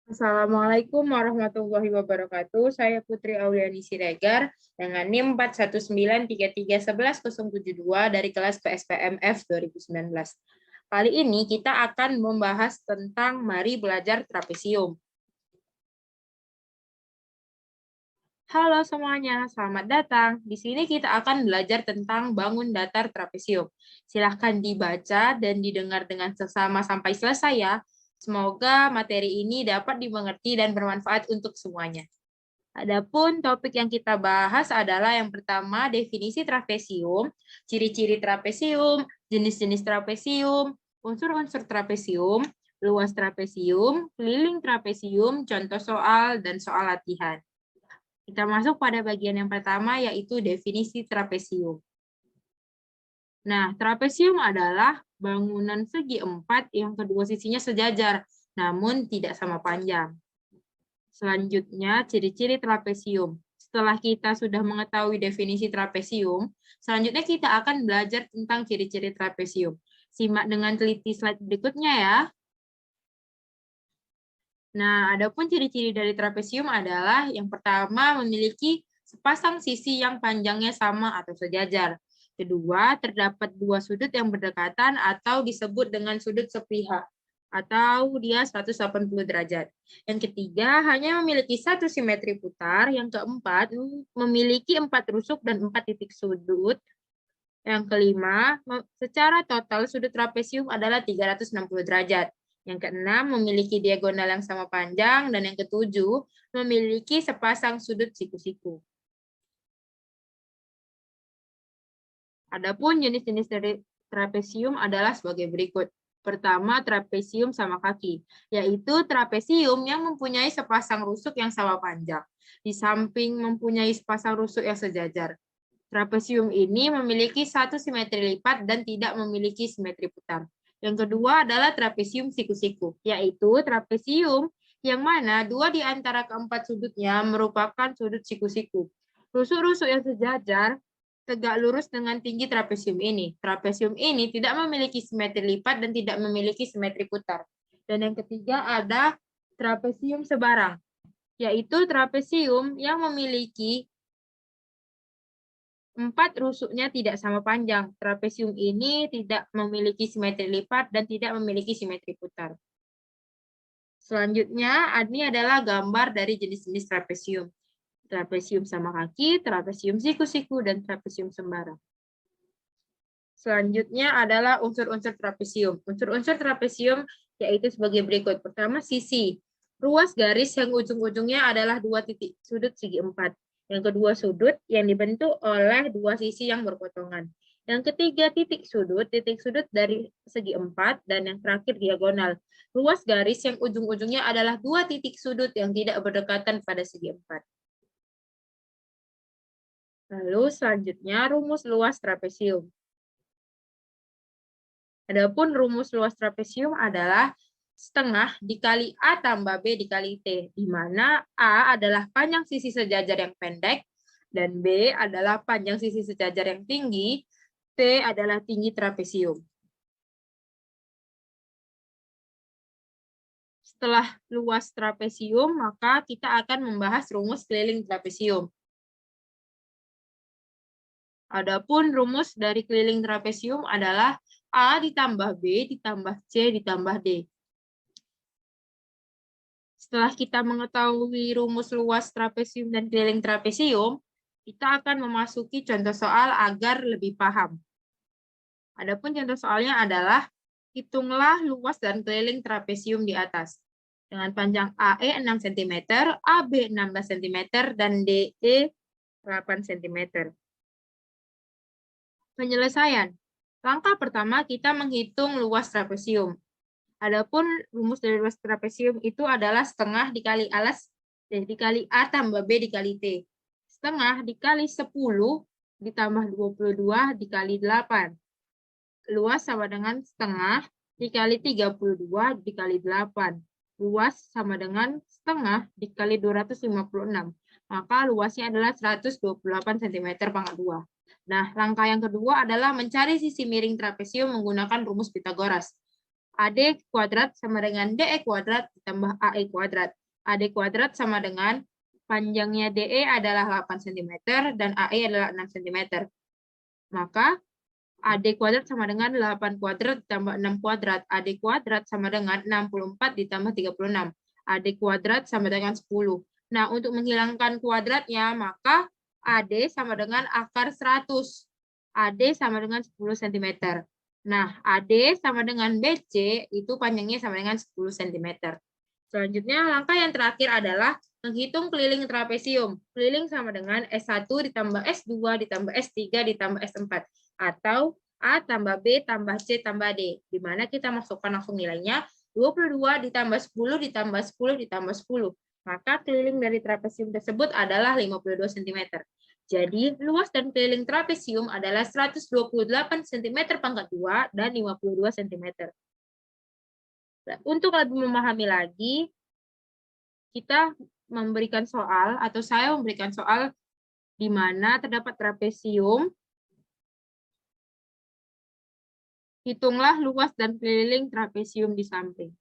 Assalamualaikum warahmatullahi wabarakatuh. Saya Putri Auliani Siregar dengan NIM 419331172 dari kelas PSPMF 2019. Kali ini kita akan membahas tentang mari belajar trapesium. Halo semuanya, selamat datang. Di sini kita akan belajar tentang bangun datar trapesium. Silahkan dibaca dan didengar dengan seksama sampai selesai ya. Semoga materi ini dapat dimengerti dan bermanfaat untuk semuanya. Adapun topik yang kita bahas adalah yang pertama definisi trapesium, ciri-ciri trapesium, jenis-jenis trapesium, unsur-unsur trapesium, luas trapesium, keliling trapesium, contoh soal, dan soal latihan. Kita masuk pada bagian yang pertama, yaitu definisi trapesium. Nah, trapesium adalah bangunan segi empat yang kedua sisinya sejajar, namun tidak sama panjang. Selanjutnya, ciri-ciri trapesium. Setelah kita sudah mengetahui definisi trapesium, selanjutnya kita akan belajar tentang ciri-ciri trapesium. Simak dengan teliti slide berikutnya ya. Nah, adapun ciri-ciri dari trapesium adalah yang pertama memiliki sepasang sisi yang panjangnya sama atau sejajar. Kedua, terdapat dua sudut yang berdekatan atau disebut dengan sudut sepihak atau dia 180 derajat. Yang ketiga, hanya memiliki satu simetri putar. Yang keempat, memiliki 4 rusuk dan 4 titik sudut. Yang kelima, secara total sudut trapesium adalah 360 derajat. Yang keenam, memiliki diagonal yang sama panjang. Dan yang ketujuh, memiliki sepasang sudut siku-siku. Adapun jenis-jenis dari trapesium adalah sebagai berikut. Pertama, trapesium sama kaki, yaitu trapesium yang mempunyai sepasang rusuk yang sama panjang. Di samping mempunyai sepasang rusuk yang sejajar. Trapesium ini memiliki satu simetri lipat dan tidak memiliki simetri putar. Yang kedua adalah trapesium siku-siku, yaitu trapesium yang mana dua di antara keempat sudutnya merupakan sudut siku-siku. Rusuk-rusuk yang sejajar tegak lurus dengan tinggi trapesium ini. Trapesium ini tidak memiliki simetri lipat dan tidak memiliki simetri putar. Dan yang ketiga ada trapesium sebarang, yaitu trapesium yang memiliki 4 rusuknya tidak sama panjang. Trapesium ini tidak memiliki simetri lipat dan tidak memiliki simetri putar. Selanjutnya, ini adalah gambar dari jenis-jenis trapesium. Trapesium sama kaki, trapesium siku-siku, dan trapesium sembarang. Selanjutnya adalah unsur-unsur trapesium. Unsur-unsur trapesium yaitu sebagai berikut. Pertama, sisi. Ruas garis yang ujung-ujungnya adalah dua titik sudut segi empat. Yang kedua, sudut yang dibentuk oleh dua sisi yang berpotongan. Yang ketiga, titik sudut dari segi empat. Dan yang terakhir, diagonal. Ruas garis yang ujung-ujungnya adalah dua titik sudut yang tidak berdekatan pada segi empat. Lalu selanjutnya, rumus luas trapesium. Adapun rumus luas trapesium adalah setengah dikali A tambah B dikali T, di mana A adalah panjang sisi sejajar yang pendek, dan B adalah panjang sisi sejajar yang tinggi, T adalah tinggi trapesium. Setelah luas trapesium, maka kita akan membahas rumus keliling trapesium. Adapun rumus dari keliling trapesium adalah A ditambah B ditambah C ditambah D. Setelah kita mengetahui rumus luas trapesium dan keliling trapesium, kita akan memasuki contoh soal agar lebih paham. Adapun contoh soalnya adalah, hitunglah luas dan keliling trapesium di atas. Dengan panjang AE 6 cm, AB 16 cm, dan DE 8 cm. Penyelesaian. Langkah pertama, kita menghitung luas trapesium. Adapun rumus dari luas trapesium itu adalah setengah dikali dikali A tambah B dikali T. Setengah dikali 10 ditambah 22 dikali 8. Luas sama dengan setengah dikali 32 dikali 8. Luas sama dengan setengah dikali 256. Maka luasnya adalah 128 cm pangkat 2. Nah, langkah yang kedua adalah mencari sisi miring trapesium menggunakan rumus Pitagoras. AD kuadrat sama dengan DE kuadrat ditambah AE kuadrat. AD kuadrat sama dengan panjangnya DE adalah 8 cm dan AE adalah 6 cm. Maka AD kuadrat sama dengan 8 kuadrat ditambah 6 kuadrat. AD kuadrat sama dengan 64 ditambah 36. AD kuadrat sama dengan 10. Nah, untuk menghilangkan kuadratnya, maka AD sama dengan akar 100. AD sama dengan 10 cm. Nah, AD sama dengan BC itu panjangnya sama dengan 10 cm. Selanjutnya, langkah yang terakhir adalah menghitung keliling trapesium. Keliling sama dengan S1 ditambah S2 ditambah S3 ditambah S4. Atau A tambah B tambah C tambah D. Di mana kita masukkan langsung nilainya 22 ditambah 10 ditambah 10 ditambah 10. Maka keliling dari trapesium tersebut adalah 52 cm. Jadi, luas dan keliling trapesium adalah 128 cm pangkat 2 dan 52 cm. Untuk lebih memahami lagi, kita memberikan soal, atau saya memberikan soal di mana terdapat trapesium. Hitunglah luas dan keliling trapesium di samping.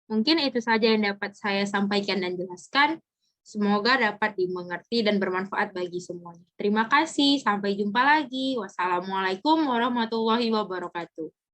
Mungkin itu saja yang dapat saya sampaikan dan jelaskan. Semoga dapat dimengerti dan bermanfaat bagi semuanya. Terima kasih, sampai jumpa lagi. Wassalamualaikum warahmatullahi wabarakatuh.